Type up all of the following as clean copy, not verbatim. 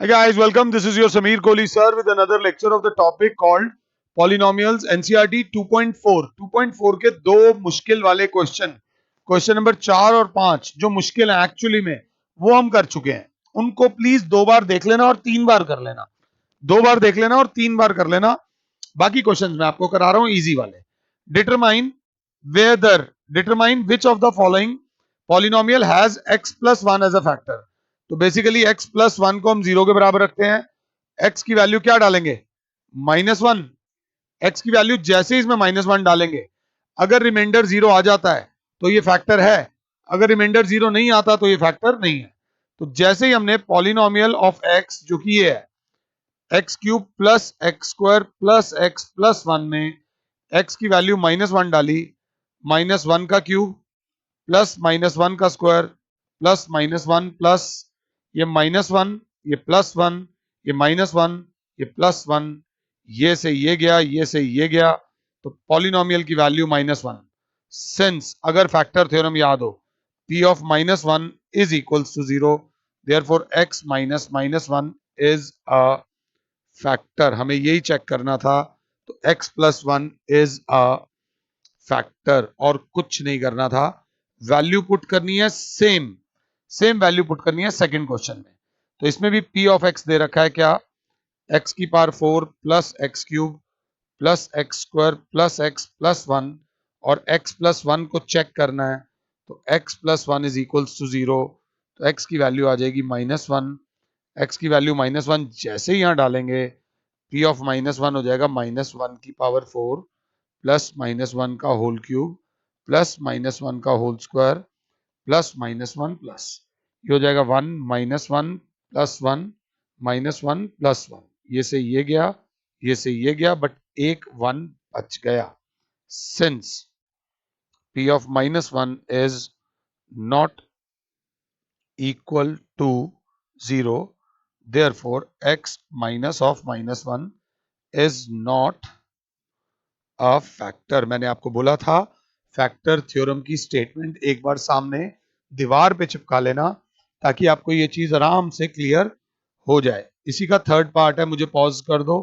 Hi guys, welcome. This is your Sameer Kohli sir with another lecture of the topic called Polynomials NCERT 2.4. 2.4 के दो मुश्किल वाले question number 4 और 5 जो मुश्किल है एक्चुअली में वो हम कर चुके हैं. उनको प्लीज 2 बार देख लेना और 3 बार कर लेना. 2 बार देख लेना और 3 बार कर लेना. बाकी क्वेश्चंस मैं आपको करा रहा हूं इजी वाले. Determine whether determine which of the following polynomial has x plus 1 as a factor. तो बेसिकली x प्लस 1 को हम 0 के बराबर रखते हैं. x की वैल्यू क्या डालेंगे? -1. x की वैल्यू जैसे ही इसमें -1 डालेंगे, अगर रिमाइंडर 0 आ जाता है तो ये फैक्टर है, अगर रिमाइंडर 0 नहीं आता तो ये फैक्टर नहीं है. तो जैसे ही हमने पॉलिनोमियल ऑफ x जो कि ये है x cube plus x square plus x plus 1 में x की वैल्यू -1 डाली, -1 का क्यूब प्लस -1 का स्क्वायर प्लस -1 प्लस ये -1 ये +1 ये -1 ये +1 ये से ये गया ये से ये गया. तो पॉलिनोमियल की वैल्यू -1. सिंस अगर फैक्टर थ्योरम याद हो p of -1 is equals to 0, therefore x minus -1 is a factor. हमें यही चेक करना था. तो x plus 1 is a factor और कुछ नहीं करना था. वैल्यू पुट करनी है सेम वैल्यू पुट करनी है सेकंड क्वेश्चन में. तो इसमें भी p ऑफ x दे रखा है क्या? x की power 4 plus x cube plus x square plus x plus 1 और x प्लस 1 को चेक करना है. तो x plus 1 is equals to 0. तो x की वैल्यू आ जाएगी -1. x की वैल्यू -1 जैसे ही यहां डालेंगे p ऑफ -1 हो जाएगा -1 की पावर 4 प्लस -1 का होल क्यूब प्लस -1 का होल स्क्वायर प्लस -1 प्लस ये हो जाएगा 1 -1 प्लस 1 -1 प्लस 1. ये से ये गया ये से ये गया बट एक 1 बच गया. Since p of -1 is not equal to 0, therefore x minus of -1 is not a factor. मैंने आपको बोला था फैक्टर थ्योरम की स्टेटमेंट एक बार सामने दीवार पे चिपका लेना ताकि आपको ये चीज आराम से क्लियर हो जाए. इसी का थर्ड पार्ट है. मुझे पॉज कर दो.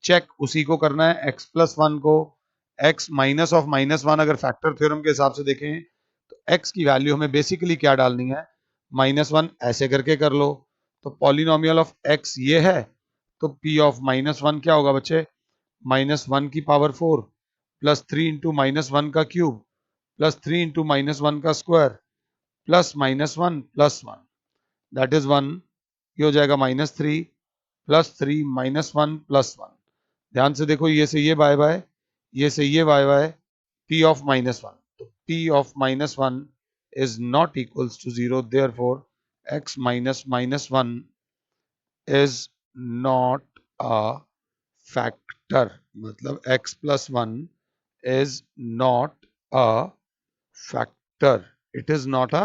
चेक उसी को करना है x प्लस 1 को. x माइनस ऑफ -1 अगर फैक्टर थ्योरम के हिसाब से देखें तो x की वैल्यू हमें बेसिकली क्या डालनी है? -1 ऐसे करके कर लो. तो पॉलिनोमियल ऑफ x ये है. तो p ऑफ -1 क्या होगा बच्चे? -1 की पावर 4 प्लस 3 इंटू -1 का क्यूब प्लस 3 इंटू -1 का square plus -1 plus 1 that is 1. ये हो जाएगा -3 प्लस 3 -1 प्लस 1. ध्यान से देखो ये से ये बाय बाय ये से ये बाय बाय. p of -1. तो p of -1 is not equals to 0, therefore x minus -1 is not a factor. मतलब x plus 1 is not a factor. It is not a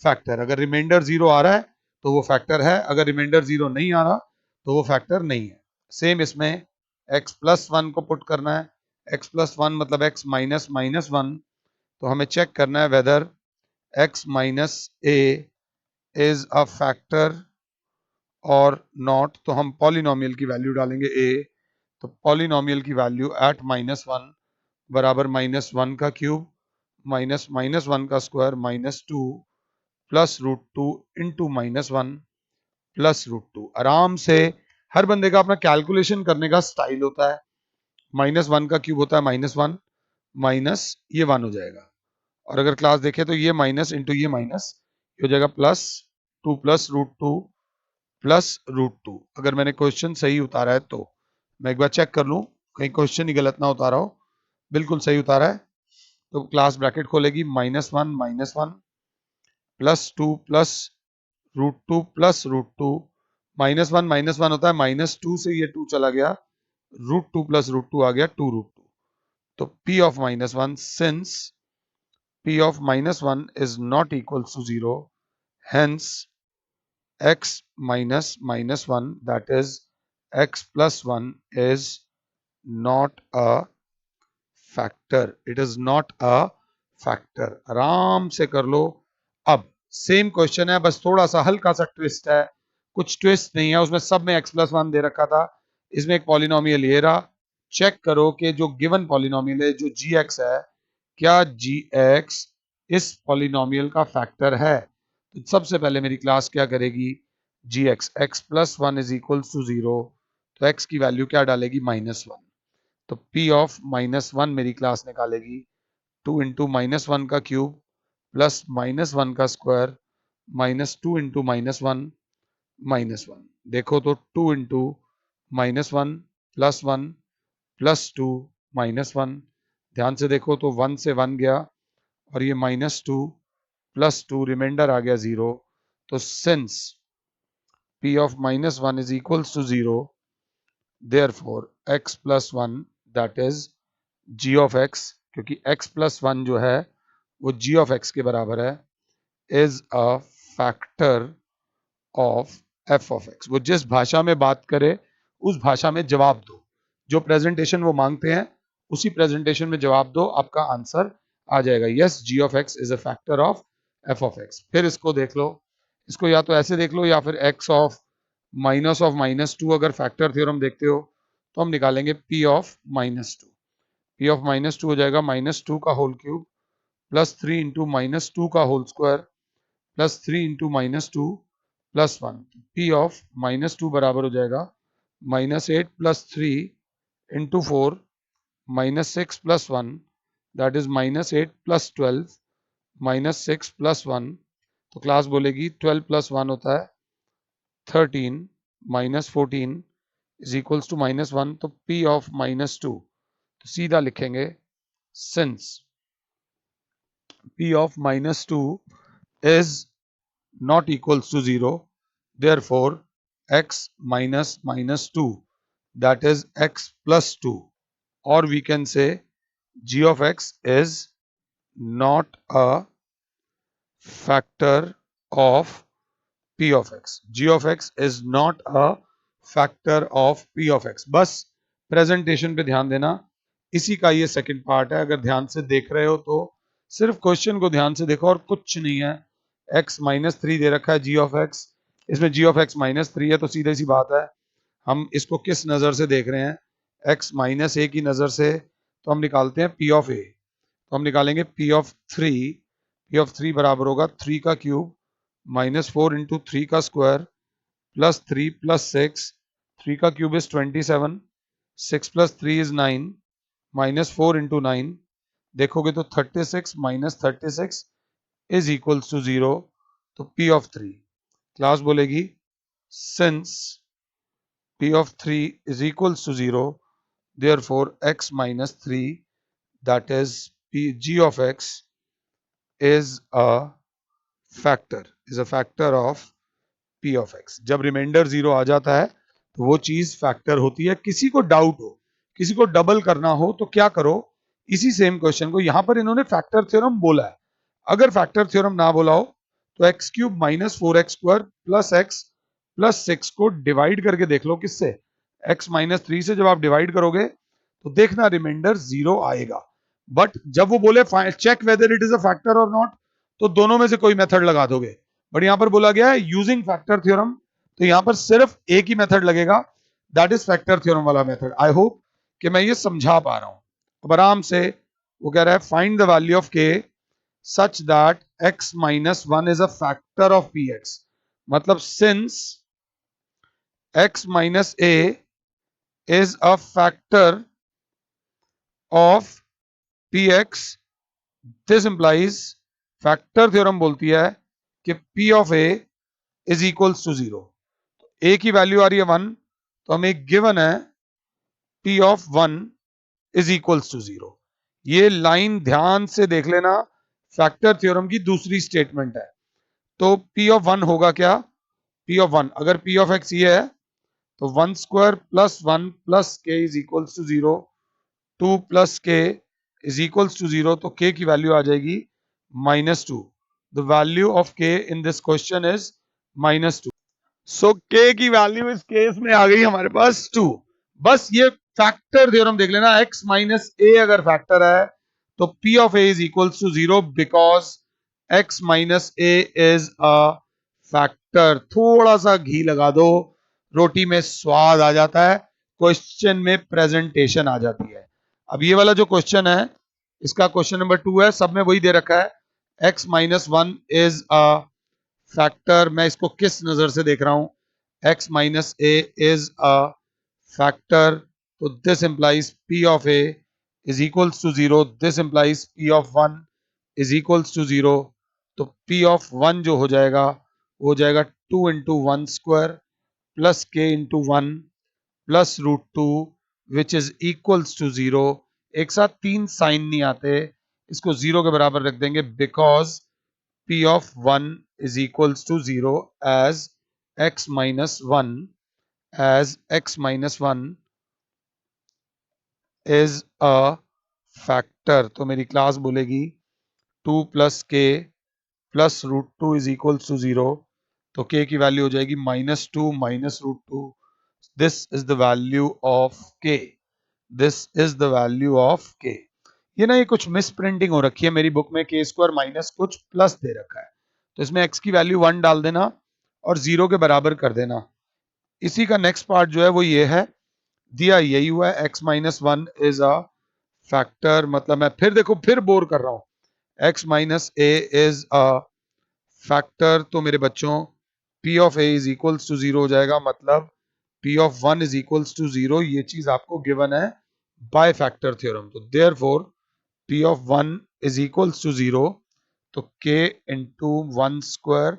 factor. अगर रिमाइंडर 0 आ रहा है तो वो फैक्टर है, अगर रिमाइंडर 0 नहीं आ रहा तो वो फैक्टर नहीं है. सेम इसमें x प्लस 1 को पुट करना है. x प्लस 1 मतलब x माइनस -1. तो हमें चेक करना है whether x minus a is a factor और नॉट. तो हम पॉलिनोमियल की वैल्यू डालेंगे a. तो पॉलिनोमियल की वैल्यू एट -1 बराबर -1 का क्यूब माइनस -1 का स्क्वायर -2 प्लस √2 इंटू -1 प्लस √2. आराम से हर बंदे का अपना कैलकुलेशन करने का स्टाइल होता है. -1 का क्यूब होता है -1 माइनस ये 1 हो जाएगा. और अगर क्लास देखें तो ये माइनस इंटू ये माइनस हो जाएगा प्लस 2 प्लस √2 प्लस √2. अगर मैंने क्वेश्चन सही उतारा है तो मैं एक बार चेक कर लूं कहीं क्वेश्चन ही गलत ना उतारा हो. बिल्कुल सही उतारा है. तो क्लास ब्रैकेट खोलेगी -1 प्लस 2 प्लस √2 प्लस √2. -1 होता है -2 से ये 2 चला गया √2 प्लस √2 आ गया 2 √2. तो p of -1 since p of -1 is not equals to 0, hence x minus -1 that is x plus 1 is not a factor. It is not a factor. आराम से कर लो. अब सेम क्वेश्चन है बस थोड़ा सा हल्का सा ट्विस्ट है. कुछ ट्विस्ट नहीं है, उसमें सब में x+1 दे रखा था। इसमें एक पॉलिनोमियल ये रहा। चेक करो कि जो गिवन पॉलिनोमियल है जो gx है, क्या gx इस पॉलिनोमियल का फैक्टर है? तो सबसे पहले मेरी क्लास क्या करेगी, gx x+1 is equals to 0, तो x की वैल्यू क्या डालेगी, -1। तो p ऑफ -1 मेरी क्लास निकालेगी 2 इंटू -1 का क्यूब प्लस -1 का स्क्वायर -2 इंटू -1 -1। देखो तो 2 इंटू -1 +1 +2 -1, ध्यान से देखो तो 1 से 1 गया और ये -2 +2 रिमाइंडर आ गया 0। तो since p of -1 is equals to 0, therefore x+1 that is g of x, क्योंकि x+1 जो है वो g of x के बराबर है, is a factor of f of x। वो जिस भाषा में बात करे उस भाषा में जवाब दो, जो प्रेजेंटेशन वो मांगते हैं उसी प्रेजेंटेशन में जवाब दो, आपका आंसर आ जाएगा। Yes, g of x is a factor of f of x। फिर इसको देख लो, इसको या तो ऐसे देख लो या फिर x of -2, अगर फैक्टर थ्योरम देखते हो तो हम निकालेंगे p of -2। p of -2 हो जाएगा -2 का होल क्यूब प्लस 3 इंटू -2 का whole square plus 3 into -2 +1। p of -2 बराबर हो जाएगा -8 + 3 इंटू 4 -6 + 1, दैट इज -8 + 12 -6 + 1। तो क्लास बोलेगी 12 + 1 होता है 13 -14 इज इक्वल्स टू -1। तो p ऑफ -2, तो सीधा लिखेंगे since p of -2 is not equals to 0, therefore x minus -2 that is x plus 2, or we can say g of x is not a factor of p of x। g of x is not a factor of p of x। बस presentation पे ध्यान देना, इसी का ये second part है। अगर ध्यान से देख रहे हो तो सिर्फ क्वेश्चन को ध्यान से देखो और कुछ नहीं है। x -3 दे रखा है g ऑफ x, इसमें g ऑफ x -3 है, तो सीधी सी बात है हम इसको किस नज़र से देख रहे हैं, x -a की नज़र से। तो हम निकालते हैं p ऑफ a, तो हम निकालेंगे p ऑफ 3। p ऑफ 3 बराबर होगा 3 का क्यूब -4 इंटू 3 का स्क्वायर प्लस 3 + 6, 3 का क्यूब इज 27, 6 + 3 इज 9, -4 इंटू 9, देखोगे तो 36 - 36 इज इक्वल्स टू 0। तो p ऑफ 3, क्लास बोलेगी since p of 3 is equals to 0, therefore x minus 3 that is g of x is a factor of p of x। जब reminder 0 आ जाता है तो वो चीज फैक्टर होती है। किसी को डाउट हो, किसी को डबल करना हो तो क्या करो, इसी सेम क्वेश्चन को, यहां पर इन्होंने फैक्टर थ्योरम बोला है, अगर फैक्टर थ्योरम ना बोला हो तो x³ -4x² plus x plus 6 को डिवाइड करके देख लो किससे, x -3 से जब आप डिवाइड करोगे तो देखना रिमाइंडर 0 आएगा। बट जब वो बोले check whether it is a factor और नॉट, तो दोनों में से कोई मेथड लगा दोगे। बट यहां पर बोला गया है यूजिंग फैक्टर थ्योरम, तो यहां पर सिर्फ एक ही मेथड लगेगा, दैट इज फैक्टर थ्योरम वाला मेथड। आई होप कि मैं ये समझा पा रहा हूं। अब आराम से वो कह रहा है find the value of k such that x minus 1 is a factor of px। मतलब since x minus a is a factor of px, this implies factor theorem बोलती है कि p of a is equals to 0। a की value आ रही है 1, तो हमें given है p of 1 is equals to 0। ये लाइन ध्यान से देख लेना, फैक्टर थ्योरम की दूसरी स्टेटमेंट है। तो p of 1 होगा क्या, p of 1 अगर p of x ये है तो 1² + 1 + k is equals to 0, 2 + k is equals to 0, तो k की वैल्यू आ जाएगी -2। The value of k in this question is -2। So k की वैल्यू इस केस में आ गई हमारे पास 2। बस ये फैक्टर थ्योरम देख लेना, x - a अगर फैक्टर है तो p of a is equals to 0 because x - a is a factor. थोड़ा सा घी लगा दो, रोटी में स्वाद आ जाता है, क्वेश्चन में प्रेजेंटेशन आ जाती है। अब ये वाला जो क्वेश्चन है, इसका क्वेश्चन नंबर 2 है, सब में वही दे रखा है, x minus one is a factor. मैं इसको किस नजर से देख रहा हूं, x minus A is a factor, तो this implies p of a is equals to 0, this implies p of 1 is equals to 0। तो p ऑफ 1 जो हो जाएगा वो हो जाएगा 2 into one square plus k into one plus root two which is equals to 0। एक साथ तीन साइन नहीं आते, इसको 0 के बराबर रख देंगे, because p of 1 is equals to 0 as x minus 1 is a factor। तो मेरी क्लास बोलेगी 2 plus k plus root two is equals to 0। तो k की वैल्यू हो जाएगी -2 minus root two. This is the value of k, this is the value of k। ये ना, ये कुछ मिस प्रिंटिंग हो रखी है मेरी बुक में, k स्क्वायर माइनस कुछ प्लस दे रखा है, तो इसमें x की वैल्यू 1 डाल देना और 0 के बराबर कर देना। इसी का नेक्स्ट पार्ट जो है वो ये है, दिया यही हुआ है, x minus one is a factor. मतलब मैं फिर देखो फिर बोर कर रहा हूं, x minus A is a factor. तो मेरे बच्चों p of a is equals to 0 हो जाएगा, मतलब p of 1 is equals to 0। ये चीज आपको गिवन है बाय फैक्टर थ्योरम। तो therefore p of 1 is equals to 0, तो k into 1 square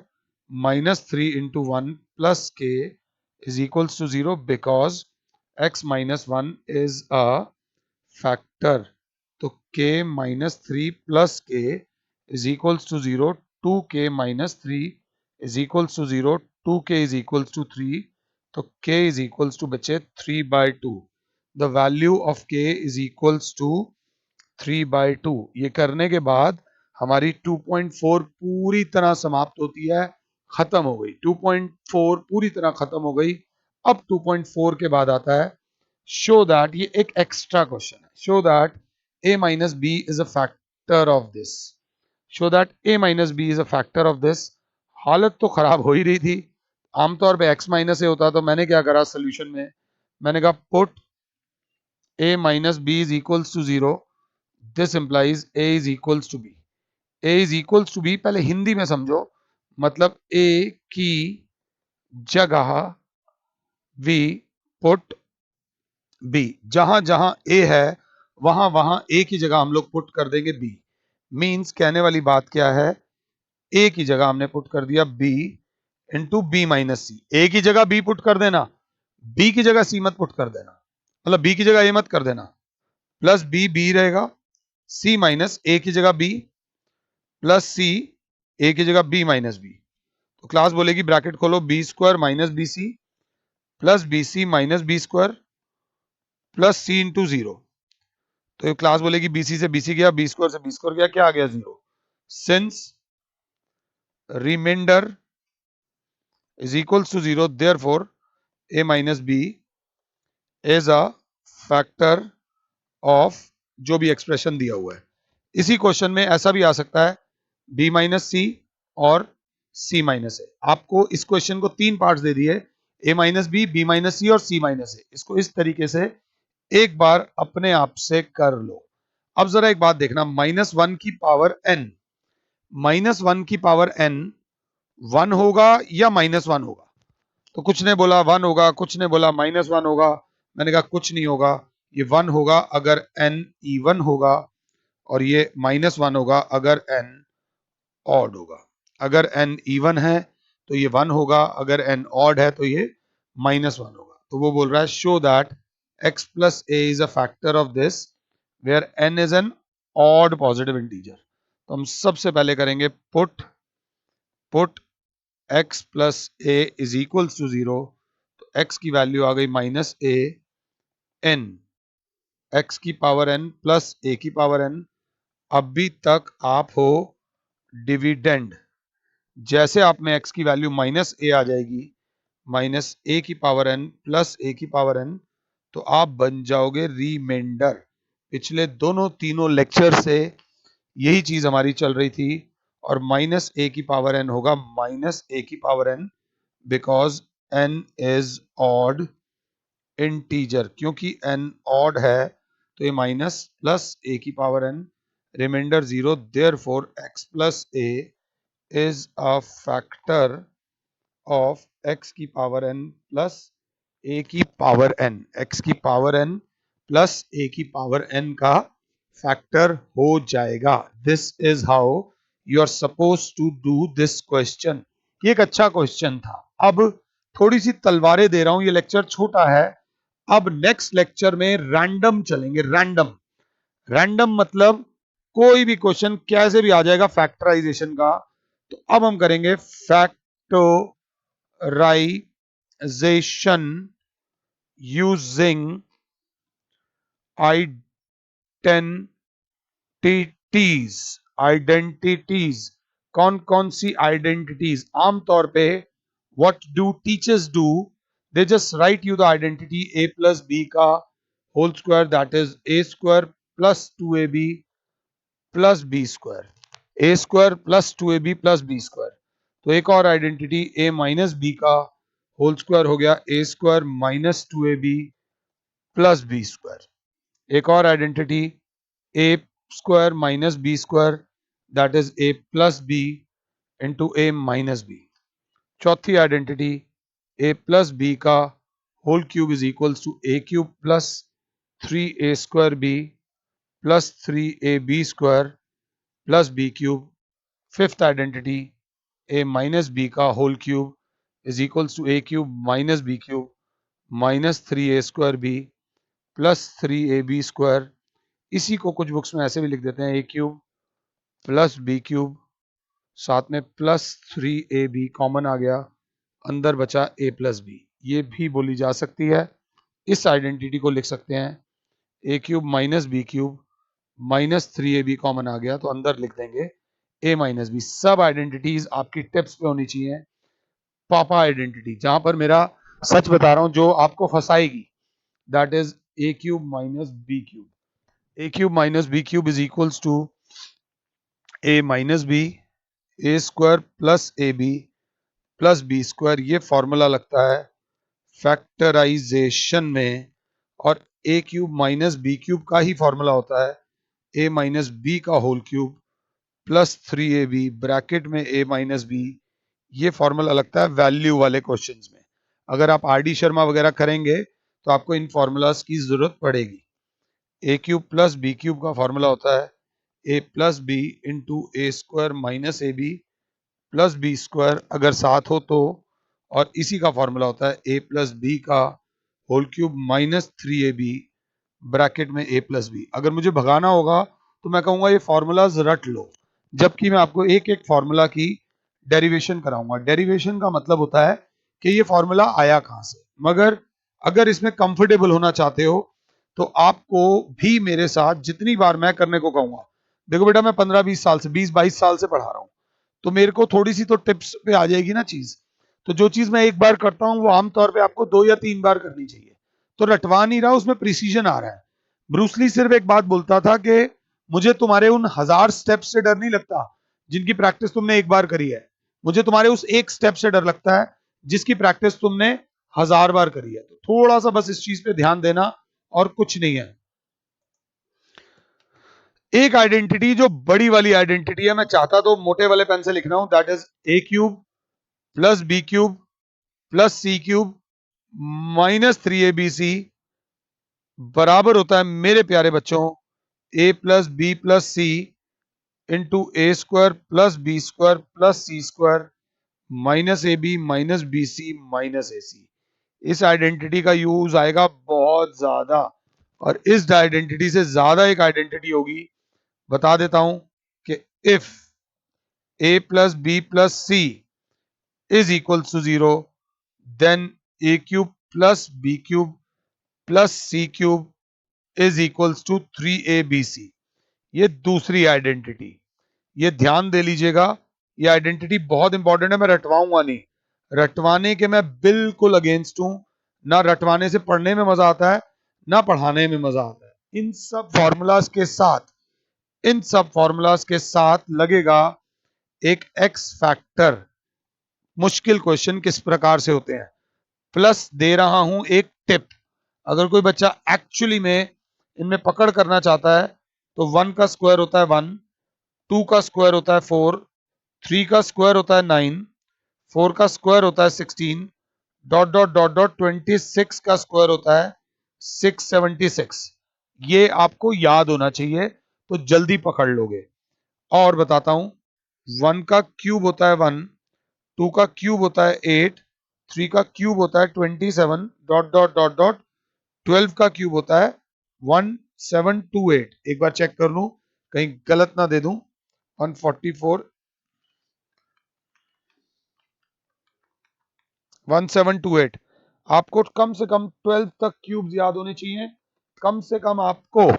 minus 3 into 1 plus k is equals to 0 because x minus 1 is a factor। तो k minus 3 plus k is equals to 0, 2k minus 3 is equals to 0, 2k is equals to 3, तो k is equals to बचे 3 by 2। The value of k is equals to 3/2। ये करने के बाद हमारी 2.4 पूरी तरह समाप्त होती है, खत्म हो गई। 2.4 पूरी तरह खत्म हो गई। अब 2.4 के बाद आता है शो दैट, ये एक एक्स्ट्रा क्वेश्चन है, show that a minus B is a factor of this. Show that a minus B is a factor of this. हालत तो खराब हो ही रही थी, आमतौर पे x माइनस ए होता, तो मैंने क्या करा सोल्यूशन में, मैंने कहा put a minus B is equals to 0, this implies a is equals to b। a is equals to b पहले हिंदी में समझो, मतलब a की जगह वी पुट b। जहां जहां a है वहां वहां a की जगह हम लोग पुट कर देंगे b। मींस कहने वाली बात क्या है, a की जगह हमने पुट कर दिया b into b minus c. a की जगह b पुट कर देना, b की जगह c मत पुट कर देना, मतलब b की जगह a मत कर देना, प्लस b रहेगा, c माइनस a की जगह b प्लस सी ए की जगह बी माइनस बी। तो क्लास बोलेगी ब्रैकेट खोलो, B square minus B C plus B C minus B square plus C into 0। तो ये क्लास बोलेगी बीसी से बीसी गया, बी स्क्वायर से बी स्क्वायर गया, क्या आ गया 0। Since remainder is equals to 0, therefore A minus B is a factor of जो भी एक्सप्रेशन दिया हुआ है। इसी क्वेश्चन में ऐसा भी आ सकता है b माइनस सी और c माइनस ए। आपको इस क्वेश्चन को तीन पार्ट्स दे दिए, a माइनस बी माइनस सी और c माइनस ए। इसको इस तरीके से एक बार अपने आप से कर लो। अब जरा एक बात देखना, -1 की पावर n, -1 की पावर n 1 होगा या -1 होगा। तो कुछ ने बोला 1 होगा, कुछ ने बोला -1 होगा, मैंने कहा कुछ नहीं होगा, ये 1 होगा अगर n इवन होगा और ये -1 होगा अगर n ऑड होगा। अगर n इवन है तो ये 1 होगा, अगर n ऑड है तो ये -1 होगा। तो वो बोल रहा है show that x plus a is a factor of this where n is an odd positive integer. तो हम सबसे पहले करेंगे put x plus a is equals to 0। तो x की वैल्यू आ गई -a n, x की पावर n प्लस a की पावर n। अभी तक आप हो डिविडेंड, जैसे आप में x की वैल्यू -a आ जाएगी, -a की पावर n प्लस a की पावर n, तो आप बन जाओगे रिमाइंडर। पिछले दोनों तीनों लेक्चर से यही चीज हमारी चल रही थी और माइनस ए की पावर एन होगा माइनस ए की power n, because n is odd integer, क्योंकि एन ऑड है तो ये माइनस प्लस ए की power n, remainder 0, therefore x plus a is a factor of x की पावर एन प्लस ए की power n, x की power n plus a की power n का फैक्टर हो जाएगा। This is how you are suppose to do this question. ये एक अच्छा क्वेश्चन था। अब थोड़ी सी तलवारें दे रहा हूं, ये लेक्चर छोटा है। अब नेक्स्ट लेक्चर में रैंडम चलेंगे, रैंडम। रैंडम मतलब कोई भी क्वेश्चन कैसे भी आ जाएगा फैक्टराइजेशन का। तो अब हम करेंगे फैक्टराइजेशन यूजिंग आइडेंटिटीज। आइडेंटिटीज कौन कौन सी आइडेंटिटीज? आमतौर पे what do teachers do, they just write you the identity a plus B का whole square, that is a square plus 2ab plus B square, A square plus 2ab plus B square. तो एक और identity a minus B का whole square हो गया a square minus 2ab plus B square. एक और identity a square minus B square, that is a plus B into a minus B. चौथी identity a plus B का whole cube is equals to a cube plus 3a square b plus 3ab square plus B cube. Fifth identity a minus B का whole cube is equals to a cube minus B cube minus 3a square b plus 3ab square. इसी को कुछ books में ऐसे भी लिख देते हैं a cube plus B cube, साथ में प्लस 3ab कॉमन आ गया, अंदर बचा a प्लस बी। ये भी बोली जा सकती है। इस आइडेंटिटी को लिख सकते हैं a cube minus B cube minus 3ab common आ गया तो अंदर लिख देंगे a माइनस बी। सब आइडेंटिटीज आपकी टिप्स पे होनी चाहिए। पापा आइडेंटिटी, जहां पर मेरा सच बता रहा हूं, जो आपको फंसाएगी, that is a cube minus B cube. a cube minus B cube is equals to a minus B A square plus A B plus B square. ये फॉर्मूला लगता है फैक्टराइजेशन में, और a cube minus B cube का ही formula होता है a minus B का whole cube plus 3ab bracket में a माइनस बी। ये फॉर्मूला लगता है वैल्यू वाले क्वेश्चंस में। अगर आप आर डी शर्मा वगैरह करेंगे तो आपको इन फॉर्मूलाज की जरूरत पड़ेगी। a cube plus B cube का फॉर्मूला होता है a plus B into A square minus A B plus B square अगर साथ हो तो, और इसी का फॉर्मूला होता है a प्लस बी का whole cube minus 3ab bracket में a प्लस बी। अगर मुझे भगाना होगा तो मैं कहूंगा ये फॉर्मूलाज रट लो, जबकि मैं आपको एक एक फॉर्मूला की डेरिवेशन कराऊंगा। डेरिवेशन का मतलब होता है कि ये फॉर्मूला आया कहां से। मगर अगर इसमें कंफर्टेबल होना चाहते हो तो आपको भी मेरे साथ जितनी बार मैं करने को कहूंगा, देखो बेटा मैं 15-20 साल से 20-22 साल से पढ़ा रहा हूं, तो मेरे को थोड़ी सी तो टिप्स पे आ जाएगी ना चीज। तो जो चीज मैं एक बार करता हूं वो आमतौर पे आपको 2 या 3 बार करनी चाहिए। तो रटवा नहीं रहा, उसमें प्रिसीजन आ रहा है। ब्रूसली सिर्फ एक बात बोलता था कि मुझे तुम्हारे उन 1000 स्टेप्स से डर नहीं लगता जिनकी प्रैक्टिस तुमने एक बार करी है, मुझे तुम्हारे उस एक स्टेप से डर लगता है जिसकी प्रैक्टिस तुमने 1000 बार करी है। तो थोड़ा सा बस इस चीज पे ध्यान देना और कुछ नहीं है। एक आइडेंटिटी जो बड़ी वाली आइडेंटिटी है, मैं चाहता तो मोटे वाले पेन से लिख रहा हूं, that is a cube plus B cube plus C cube minus 3abc बराबर होता है मेरे प्यारे बच्चों a plus B plus C into A square plus B square plus C square minus A B minus B C minus A C. इस identity का use आएगा बहुत ज्यादा, और इस आइडेंटिटी से ज्यादा एक आइडेंटिटी होगी, बता देता हूं कि if a plus B plus c is equal to 0 then a cube plus B cube plus C cube is equals to 3abc। ये दूसरी आइडेंटिटी, ये ध्यान दे लीजिएगा। ये आइडेंटिटी बहुत इंपॉर्टेंट है, मैं रटवाऊंगा नहीं। रटवाने के मैं बिल्कुल अगेंस्ट हूं। ना रटवाने से पढ़ने में मजा आता है, ना पढ़ाने में मजा आता है। इन सब फॉर्मूलाज के साथ लगेगा एक एक्स फैक्टर मुश्किल क्वेश्चन किस प्रकार से होते हैं। प्लस दे रहा हूं एक टिप, अगर कोई बच्चा एक्चुअली में इनमें पकड़ करना चाहता है तो 1 का स्क्वायर होता है 1, 2 का स्क्वायर होता है 4, 3 का स्क्वायर होता है 9, 4 का स्क्वायर होता है 16, डॉट डॉट डॉट डॉट 26 का स्क्वायर होता है 676। ये आपको याद होना चाहिए तो जल्दी पकड़ लोगे। और बताता हूं, 1 का क्यूब होता है 1, 2 का क्यूब होता है 8, 3 का क्यूब होता है 27, डॉट डॉट डॉट डॉट 12 का क्यूब होता है 1728। एक बार चेक कर लूं कहीं गलत ना दे दूं। 144, 1728। आपको कम से कम 12 तक क्यूब्स याद होने चाहिए, कम से कम आपको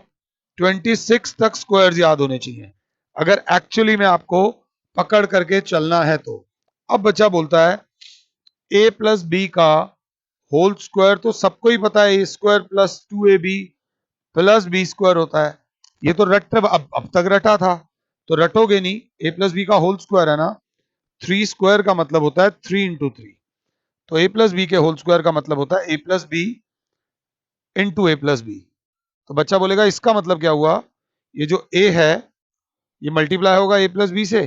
26 तक स्क्वायर्स याद होने चाहिए अगर एक्चुअली में आपको पकड़ करके चलना है तो। अब बच्चा बोलता है a प्लस बी का होल स्क्वायर, तो सबको ही पता है A square plus 2ab plus B square होता है। ये तो रट अब तक रटा था, तो रटोगे नहीं। ए प्लस बी का होल स्क्वायर है ना, 3 स्क्वायर का मतलब होता है 3 इंटू 3, तो ए प्लस बी के होल स्क्वायर का मतलब होता है A plus B into A plus B. तो बच्चा बोलेगा इसका मतलब क्या हुआ, ये जो ए है ये मल्टीप्लाई होगा ए प्लस बी से,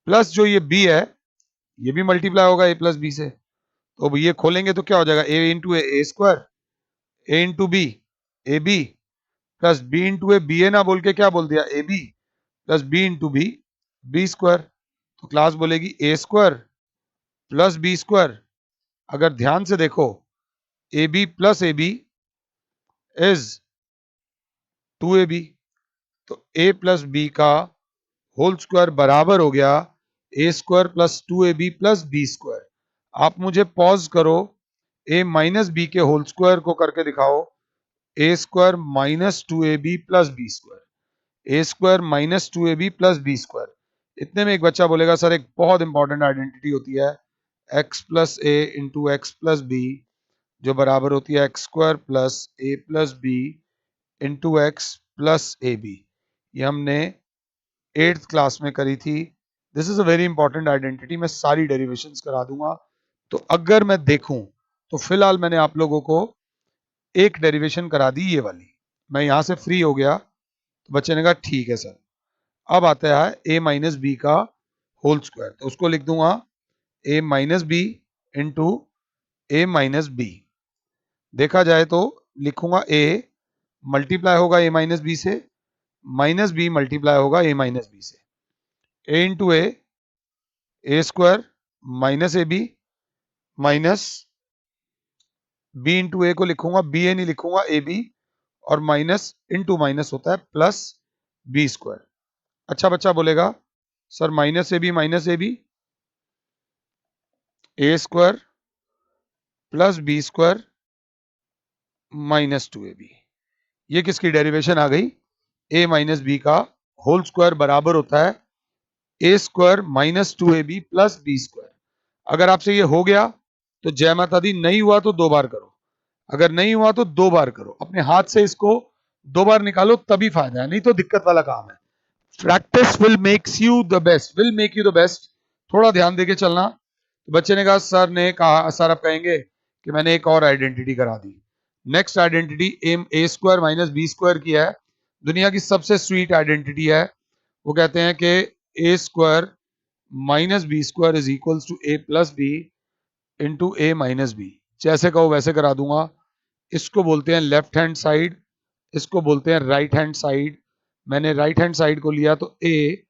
प्लस जो ये बी है ये भी मल्टीप्लाई होगा ए प्लस बी से। तो अब ये खोलेंगे तो क्या हो जाएगा, A into A square, A into B A B, plus B into A B A ना बोल के क्या बोल दिया A B, plus B into B B square. तो क्लास बोलेगी A square plus B square. अगर ध्यान से देखो, A B plus A B is 2ab, तो a प्लस बी का होल स्क्वायर बराबर हो गया A square plus 2ab plus B square. आप मुझे पॉज करो, a माइनस बी के होल स्क्वायर को करके दिखाओ, A square minus 2ab plus B square, A square minus 2ab plus B square. इतने में एक बच्चा बोलेगा सर एक बहुत इंपॉर्टेंट आइडेंटिटी होती है x plus a into x plus b, जो बराबर होती है x square plus a plus B into x plus A B. ये हमने 8th क्लास में करी थी। This is a very important identity, मैं सारी डेरिवेशंस करा दूंगा। तो अगर मैं देखूं तो फिलहाल मैंने आप लोगों को एक डेरिवेशन करा दी ये वाली, मैं यहां से फ्री हो गया। तो बच्चे ने कहा ठीक है सर। अब आता है a माइनस बी का होल स्क्वायर, तो उसको लिख दूंगा a minus B into A minus B. देखा जाए तो लिखूंगा a मल्टीप्लाई होगा a माइनस बी से, माइनस बी मल्टीप्लाई होगा a माइनस बी से, a into A square minus A B minus B into A को लिखूंगा बी ए नहीं लिखूंगा ए बी, और माइनस इंटू माइनस होता है प्लस बी स्क्वायर। अच्छा बच्चा बोलेगा sir minus A B A square plus B square minus 2ab। ये किसकी डेरिवेशन आ गई, a माइनस बी का होल स्क्वायर बराबर होता है A square minus 2ab plus B square. अगर आपसे ये हो गया तो जय माता दी, नहीं हुआ तो 2 बार करो, अगर नहीं हुआ तो 2 बार करो, अपने हाथ से इसको 2 बार निकालो तभी फायदा है, नहीं तो दिक्कत वाला काम है। Practice will makes you the best, will make you the best. थोड़ा ध्यान देके चलना। तो बच्चे ने कहा सर ने कहा, सर आप कहेंगे कि मैंने एक और आइडेंटिटी करा दी। नेक्स्ट आइडेंटिटी ए स्क्वायर माइनस बी स्क्वायर की है, दुनिया की सबसे स्वीट आइडेंटिटी है। वो कहते हैं कि A square minus B square is equals to A plus B into A minus B. जैसे कहो वैसे करा दूंगा। इसको बोलते हैं लेफ्ट हैंड साइड, इसको बोलते हैं राइट हैंड साइड। मैंने राइट हैंड साइड को लिया तो ए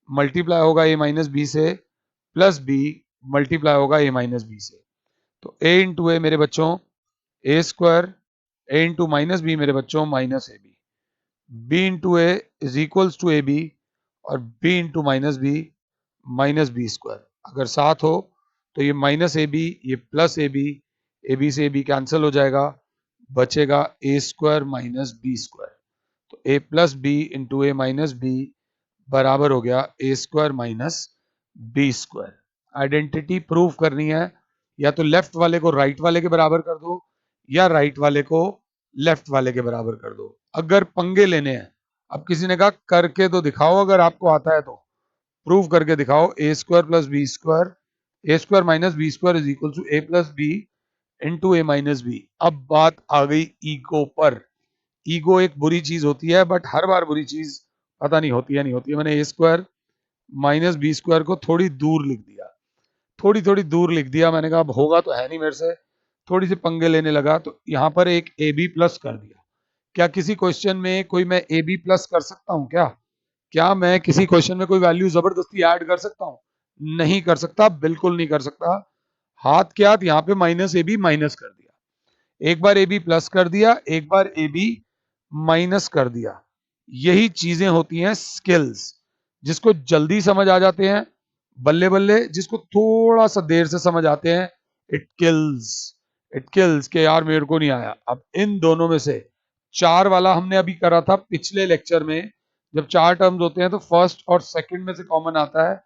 मल्टीप्लाई होगा ए माइनस बी से, प्लस बी मल्टीप्लाई होगा ए माइनस बी से। तो ए इंटू ए मेरे बच्चों A square, A into minus B मेरे बच्चों minus A B, B into A is equals to A B, और B into minus B square. अगर साथ हो तो ये माइनस ए बी ये प्लस ए बी से ए बी कैंसिल हो जाएगा, बचेगा ए स्क्वायर माइनस बी स्क्वायर। तो A plus B into A minus B बराबर हो गया A square minus B square. Identity prove करनी है, या तो लेफ्ट वाले को राइट वाले के बराबर कर दो, या राइट वाले को लेफ्ट वाले के बराबर कर दो। अगर पंगे लेने हैं, अब किसी ने कहा करके तो दिखाओ अगर आपको आता है तो, प्रूव करके दिखाओ A square plus B square, A square minus B square is equal to A plus B into A minus B. अब बात आ गई ईगो पर। ईगो एक बुरी चीज होती है, बट हर बार बुरी चीज पता नहीं होती है नहीं होती है। मैंने ए स्क्वायर माइनस बी स्क्वायर को थोड़ी दूर लिख दिया, थोड़ी थोड़ी दूर लिख दिया। मैंने कहा अब होगा तो है नहीं मेरे से, थोड़ी सी पंगे लेने लगा, तो यहाँ पर एक ए बी प्लस कर दिया। क्या किसी क्वेश्चन में कोई मैं ए बी प्लस कर सकता हूँ क्या? क्या मैं किसी क्वेश्चन में कोई वैल्यू जबरदस्ती ऐड कर सकता हूँ? नहीं कर सकता, बिल्कुल नहीं कर सकता। हाथ के हाथ यहाँ पे माइनस ए बी माइनस कर दिया, एक बार ए बी प्लस कर दिया, एक बार ए बी माइनस कर दिया। यही चीजें होती हैं स्किल्स, जिसको जल्दी समझ आ जाते हैं बल्ले बल्ले, जिसको थोड़ा सा देर से समझ आते हैं इट किल्स। इट किल्स के यार मेरे को नहीं आया। अब इन दोनों में से चार वाला हमने अभी करा था पिछले लेक्चर में। जब चार टर्म्स होते हैं तो फर्स्ट और सेकंड में से कॉमन आता है,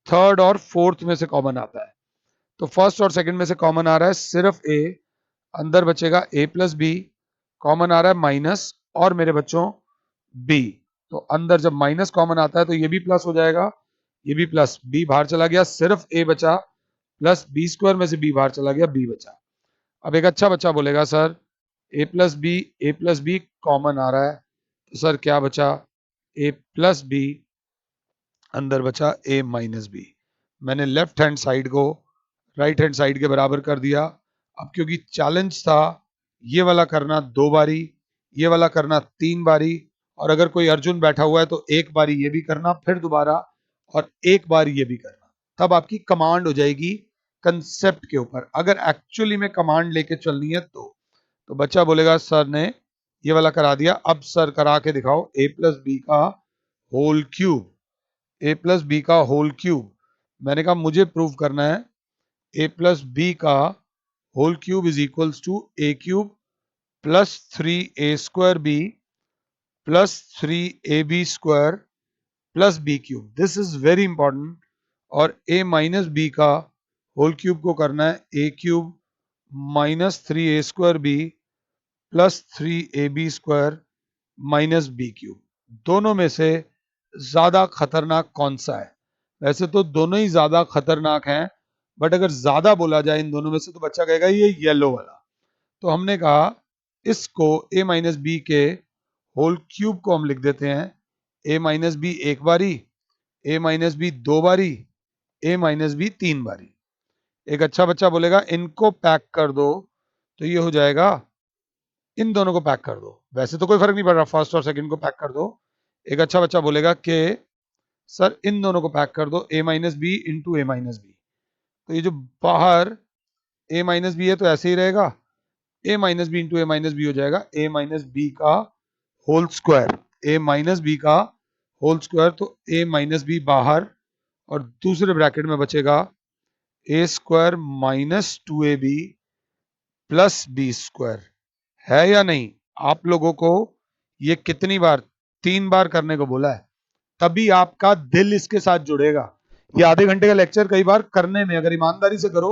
थर्ड और फोर्थ में से कॉमन आता है। तो फर्स्ट और सेकंड में से कॉमन आ रहा है सिर्फ ए, अंदर बचेगा ए प्लस बी, कॉमन आ रहा है माइनस और मेरे बच्चों बी। तो अंदर जब माइनस कॉमन आता है तो ये भी प्लस हो जाएगा, ये भी प्लस, बी बाहर चला गया, सिर्फ ए बचा, प्लस बी स्क्वायर में से बी बाहर चला गया, बी बचा। अब एक अच्छा बच्चा बोलेगा सर ए प्लस बी कॉमन आ रहा है, तो सर क्या बचा? ए प्लस बी, अंदर बचा ए माइनस बी। मैंने लेफ्ट हैंड साइड को राइट हैंड साइड के बराबर कर दिया। अब क्योंकि चैलेंज था ये वाला करना 2 बारी, ये वाला करना 3 बारी, और अगर कोई अर्जुन बैठा हुआ है तो एक बारी ये भी करना, फिर दोबारा, और एक बार ये भी करना, तब आपकी कमांड हो जाएगी कंसेप्ट के ऊपर। अगर एक्चुअली में कमांड लेके चलनी है तो बच्चा बोलेगा सर ने ये वाला करा दिया, अब सर करा के दिखाओ ए प्लस बी का whole cube, A plus B का होल क्यूब। मैंने कहा मुझे प्रूव करना है ए प्लस बी का whole cube is equals to A cube plus 3a square B plus 3ab square plus B cube. This is very important. और a minus B का whole cube को करना है A cube minus 3a square B plus 3ab square minus B cube. दोनों में से ज्यादा खतरनाक कौन सा है? वैसे तो दोनों ही ज्यादा खतरनाक हैं, बट अगर ज्यादा बोला जाए इन दोनों में से तो बच्चा कहेगा ये येलो वाला। तो हमने कहा इसको ए माइनस बी के होल क्यूब को हम लिख देते हैं ए माइनस बी एक बारी, ए माइनस बी 2 बारी, ए माइनस बी 3 बारी। एक अच्छा बच्चा बोलेगा इनको पैक कर दो, तो ये हो जाएगा इन दोनों को पैक कर दो। वैसे तो कोई फर्क नहीं पड़ रहा, फर्स्ट और सेकंड को पैक कर दो। एक अच्छा बच्चा बोलेगा कि सर इन दोनों को पैक कर दो, ए minus B into A minus B. तो ये जो बाहर ए माइनस बी है तो ऐसे ही रहेगा, ए minus B into A minus B हो जाएगा ए माइनस बी का होल स्क्वायर, ए माइनस बी का होल स्क्वायर। तो ए माइनस बी बाहर, और दूसरे ब्रैकेट में बचेगा ए square minus 2ab plus B square. है या नहीं? आप लोगों को ये कितनी बार? 3 बार करने को बोला है, तभी आपका दिल इसके साथ जुड़ेगा। ये आधे घंटे का लेक्चर कई बार करने में अगर ईमानदारी से करो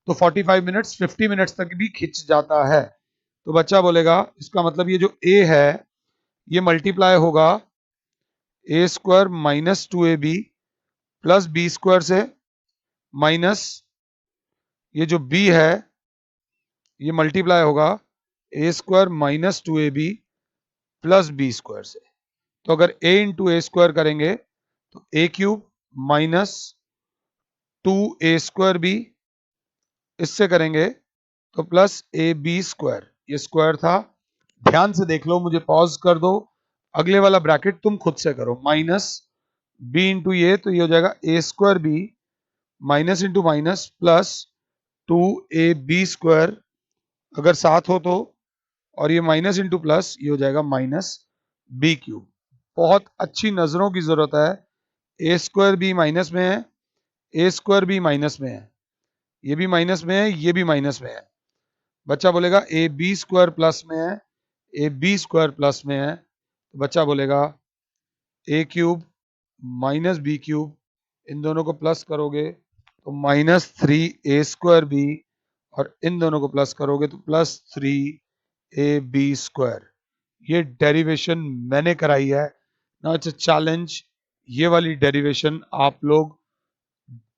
तो 45 मिनट्स 50 मिनट्स तक भी खिंच जाता है। तो बच्चा बोलेगा इसका मतलब ये जो a है ये मल्टीप्लाई होगा a square minus 2ab plus B square से, माइनस ये जो b है ये मल्टीप्लाई होगा a square minus 2ab plus B square से। तो अगर a इंटू ए स्क्वायर करेंगे तो a cube minus 2a square b, इससे करेंगे तो प्लस ए बी स्क्वायर, ये स्क्वायर था। ध्यान से देख लो, मुझे पॉज कर दो, अगले वाला ब्रैकेट तुम खुद से करो, माइनस बी इंटू ये, तो ये हो जाएगा a square b minus into minus plus 2ab square अगर साथ हो तो, और ये माइनस इंटू प्लस ये हो जाएगा माइनस बी क्यूब। बहुत अच्छी नजरों की जरूरत है। ए स्क्वायर बी माइनस में है, ए स्क्वायर बी माइनस में है, ये भी माइनस में है, ये भी माइनस में है। बच्चा बोलेगा ए बी स्क्वायर प्लस में है, ए बी स्क्वायर प्लस में है, तो बच्चा बोलेगा a cube minus B cube, इन दोनों को प्लस करोगे तो माइनस 3a स्क्वायर बी, और इन दोनों को प्लस करोगे तो प्लस 3ab स्क्वायर। ये डेरिवेशन मैंने कराई है। नाउ इट्स अ चैलेंज, ये वाली डेरिवेशन आप लोग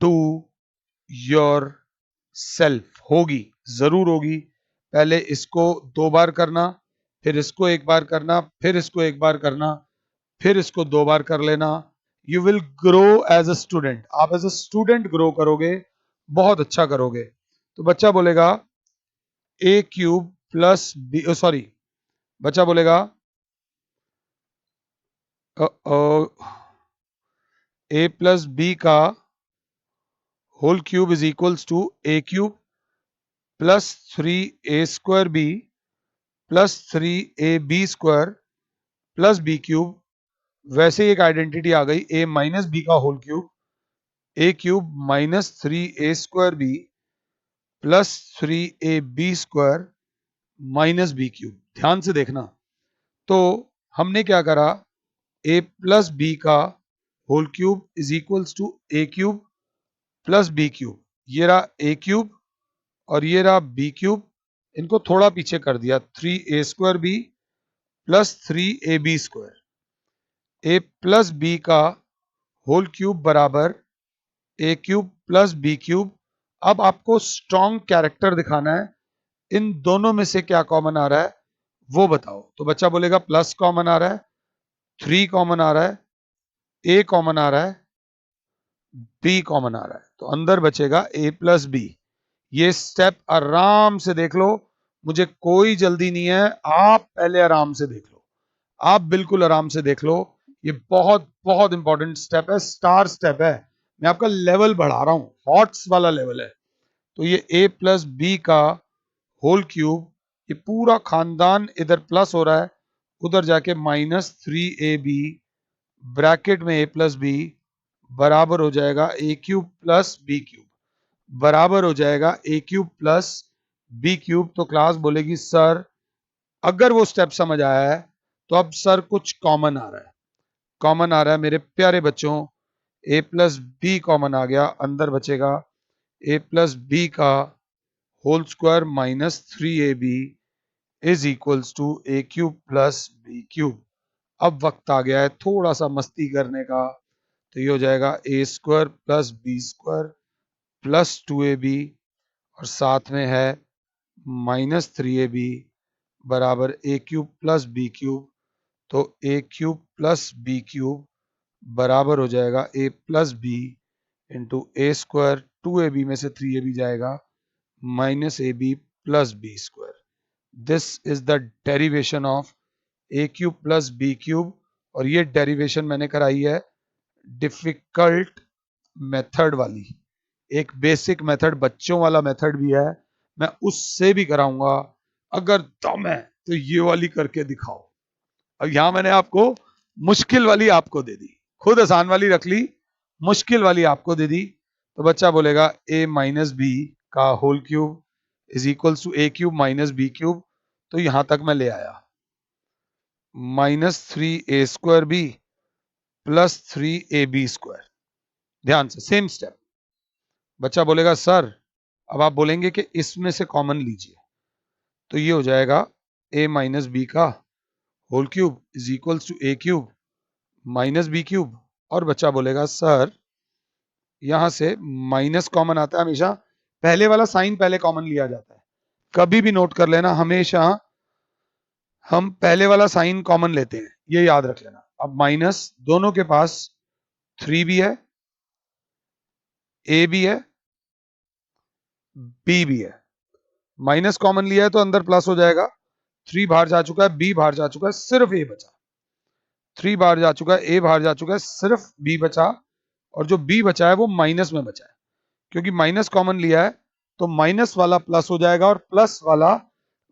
टू योर सेल्फ होगी, जरूर होगी। पहले इसको 2 बार करना, फिर इसको 1 बार करना, फिर इसको 1 बार करना, फिर इसको 2 बार कर लेना। You will grow as a student, आप एज अ स्टूडेंट ग्रो करोगे, बहुत अच्छा करोगे। तो बच्चा बोलेगा a cube plus b, sorry, बच्चा बोलेगा ए प्लस बी का whole cube is equals to A cube plus 3a² b plus 3ab² plus B cube. वैसे ही एक आइडेंटिटी आ गई, a माइनस बी का whole cube, a cube minus 3a² b plus 3ab² minus B cube. ध्यान से देखना, तो हमने क्या करा, a प्लस बी का whole cube is equals to A cube plus B cube. ये रहा ए क्यूब और ये रहा बी क्यूब, इनको थोड़ा पीछे कर दिया, 3a² बी प्लस 3ab²। ए प्लस बी का होल क्यूब बराबर a cube plus B cube. अब आपको स्ट्रॉन्ग कैरेक्टर दिखाना है, इन दोनों में से क्या कॉमन आ रहा है वो बताओ। तो बच्चा बोलेगा प्लस कॉमन आ रहा है, 3 कॉमन आ रहा है, ए कॉमन आ रहा है, बी कॉमन आ रहा है, तो अंदर बचेगा ए प्लस बी। ये स्टेप आराम से देख लो, मुझे कोई जल्दी नहीं है, आप पहले आराम से देख लो, आप बिल्कुल आराम से देख लो। ये बहुत बहुत इंपॉर्टेंट स्टेप है, स्टार स्टेप है, मैं आपका लेवल बढ़ा रहा हूं, हॉट्स वाला लेवल है। तो ये a प्लस बी का होल क्यूब, ये पूरा खानदान इधर प्लस हो रहा है, उधर जाके -3ab ब्रैकेट में a प्लस बी बराबर हो जाएगा a cube plus B cube, बराबर हो जाएगा a cube plus B cube. तो क्लास बोलेगी सर अगर वो स्टेप समझ आया है तो अब सर कुछ कॉमन आ रहा है, कॉमन आ रहा है मेरे प्यारे बच्चों, ए प्लस बी कॉमन आ गया, अंदर बचेगा ए प्लस बी का whole square minus 3ab is equals to A cube plus B cube. अब वक्त आ गया है थोड़ा सा मस्ती करने का, तो ये हो जाएगा a square plus B square plus 2ab और साथ में है -3ab बराबर a cube plus B cube. तो a cube plus B cube बराबर हो जाएगा a plus B into A square, 2ab में से 3ab जाएगा, minus A B plus B square. This is the derivation of a cube plus B cube. और ये derivation मैंने कराई है डिफिकल्ट मेथड वाली, एक बेसिक मेथड बच्चों वाला मेथड भी है, मैं उससे भी कराऊंगा। अगर दम है तो ये वाली करके दिखाओ। अब यहां मैंने आपको मुश्किल वाली आपको दे दी, खुद आसान वाली रख ली, मुश्किल वाली आपको दे दी। तो बच्चा बोलेगा a माइनस बी का whole cube is equals to A cube minus B cube. तो यहां तक मैं ले आया, -3a² बी प्लस 3ab²। ध्यान से सेम स्टेप। बच्चा बोलेगा सर, अब आप बोलेंगे कि इसमें से कॉमन लीजिए, तो ये हो जाएगा a माइनस बी का whole cube is equals to A cube minus B cube. और बच्चा बोलेगा सर यहां से माइनस कॉमन आता है, हमेशा पहले वाला साइन पहले कॉमन लिया जाता है, कभी भी नोट कर लेना, हमेशा हम पहले वाला साइन कॉमन लेते हैं, ये याद रख लेना। अब माइनस दोनों के पास 3 भी है, ए भी है, बी भी है, माइनस कॉमन लिया है तो अंदर प्लस हो जाएगा, 3 बाहर जा चुका है, बी बाहर जा चुका है, सिर्फ ए बचा, 3 बाहर जा चुका है, ए बाहर जा चुका है, सिर्फ बी बचा। और जो बी बचा है वो माइनस में बचा है, क्योंकि माइनस कॉमन लिया है तो माइनस वाला प्लस हो जाएगा और प्लस वाला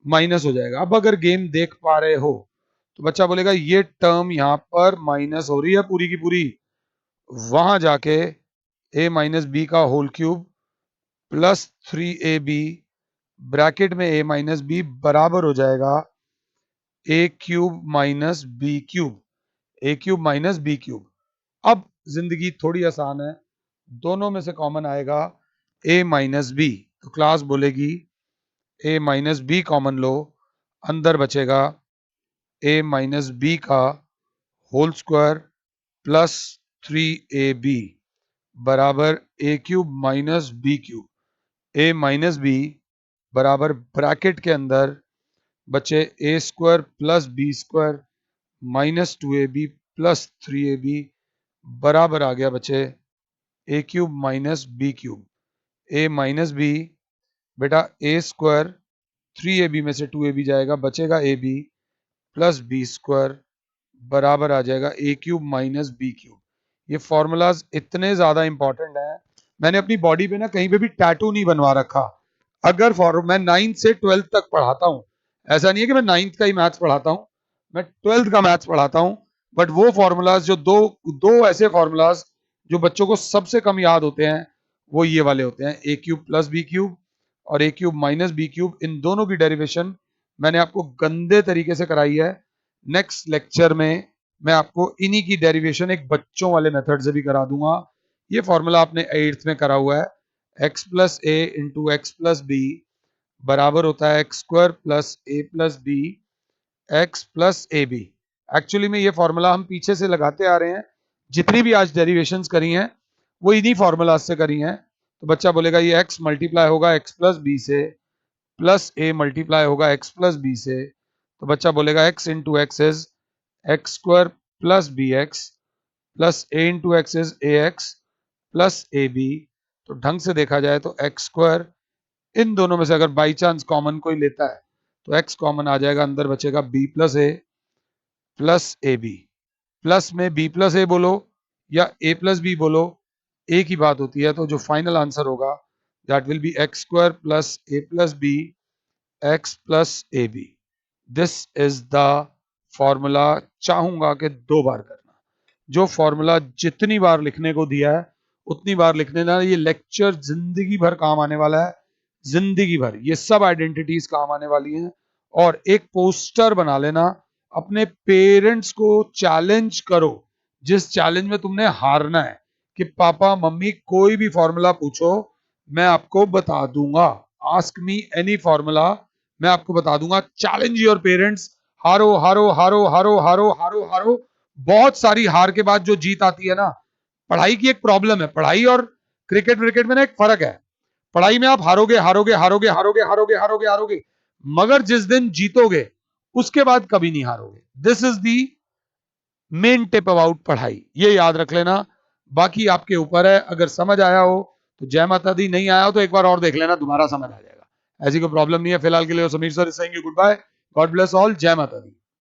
माइनस हो जाएगा। अब अगर गेम देख पा रहे हो तो बच्चा बोलेगा ये टर्म यहां पर माइनस हो रही है पूरी की पूरी, वहां जाके a माइनस बी का whole cube plus 3ab bracket में a माइनस बी बराबर हो जाएगा a cube minus B cube, a cube minus B cube. अब जिंदगी थोड़ी आसान है, दोनों में से कॉमन आएगा a माइनस बी, तो क्लास बोलेगी a माइनस बी कॉमन लो, अंदर बचेगा a माइनस बी का होल स्क्वायर प्लस 3ab बराबर a cube minus b cube, a minus b बराबर ब्रैकेट के अंदर बचे a square plus b square minus 2ab plus 3ab बराबर आ गया बचे a cube minus b cube, a minus b बेटा a स्क्वायर 3ab में से 2ab जाएगा, बचेगा ab प्लस बी स्क्वायर बराबर आ जाएगा a cube minus B cube. ये फॉर्मूलाज इतने ज्यादा इंपॉर्टेंट हैं, मैंने अपनी बॉडी पे ना कहीं पे भी टैटू नहीं बनवा रखा। अगर मैं 9th से 12th तक पढ़ाता हूँ, ऐसा नहीं है कि मैं 9th का ही मैथ्स पढ़ाता हूँ, मैं 12th का मैथ्स पढ़ाता हूँ। बट वो फॉर्मूलाज जो दो ऐसे फॉर्मूलाज जो बच्चों को सबसे कम याद होते हैं, वो ये वाले होते हैं, a cube plus B cube और a cube minus B cube. इन दोनों की डेरिवेशन मैंने आपको गंदे तरीके से कराई है। नेक्स्ट लेक्चर में मैं आपको इन्हीं की डेरिवेशन एक बच्चों वाले मेथड से भी करा दूंगा। ये फॉर्मूला आपने 8th में करा हुआ है, x plus a into x plus b बराबर होता है x square plus a plus b x plus A b. Actually में ये फॉर्मूला हम पीछे से लगाते आ रहे हैं, जितनी भी आज डेरिवेशंस करी हैं वो इन्हीं फॉर्मूलाज से करी हैं। तो बच्चा बोलेगा ये x मल्टीप्लाई होगा x प्लस बी से प्लस ए मल्टीप्लाई होगा x प्लस बी से, तो बच्चा बोलेगा x into x is x square plus b x plus a into x is a x plus A b. तो ढंग से देखा जाए तो एक्स स्क्वायर, इन दोनों में से अगर बाई चांस कॉमन कोई लेता है तो x कॉमन आ जाएगा, अंदर बचेगा b plus a plus A B. Plus में b प्लस ए बोलो या a प्लस बी बोलो, एक ही बात होती है। तो जो फाइनल आंसर होगा that will be x square plus a plus b x plus A b. This is the formula. चाहूंगा कि 2 बार करना, जो फॉर्मूला जितनी बार लिखने को दिया है उतनी बार लिखने ना। ये लेक्चर जिंदगी भर काम आने वाला है, जिंदगी भर ये सब आइडेंटिटीज काम आने वाली हैं। और एक पोस्टर बना लेना, अपने पेरेंट्स को चैलेंज करो, जिस चैलेंज में तुमने हारना है कि पापा मम्मी कोई भी फॉर्मूला पूछो मैं आपको बता दूंगा, आस्क मी एनी फॉर्मूला मैं आपको बता दूंगा। चैलेंज योर पेरेंट्स, हारो हारो हारो हारो हारो हारो हारो। बहुत सारी हार के बाद जो जीत आती है ना, पढ़ाई की एक प्रॉब्लम है, पढ़ाई और क्रिकेट विकेट में ना एक फर्क है। पढ़ाई में आप हारोगे हारोगे हारोगे हारोगे हारोगे हारोगे हारोगे, मगर जिस दिन जीतोगे उसके बाद कभी नहीं हारोगे। This is the main tip about पढ़ाई, ये याद रख लेना। बाकी आपके ऊपर है, अगर समझ आया हो तो जय माता दी, नहीं आया हो तो एक बार और देख लेना, दोबारा समझ आ जाएगा, ऐसी कोई प्रॉब्लम नहीं है। फिलहाल के लिए Sameer sir saying you goodbye, God bless all, जय माता दी।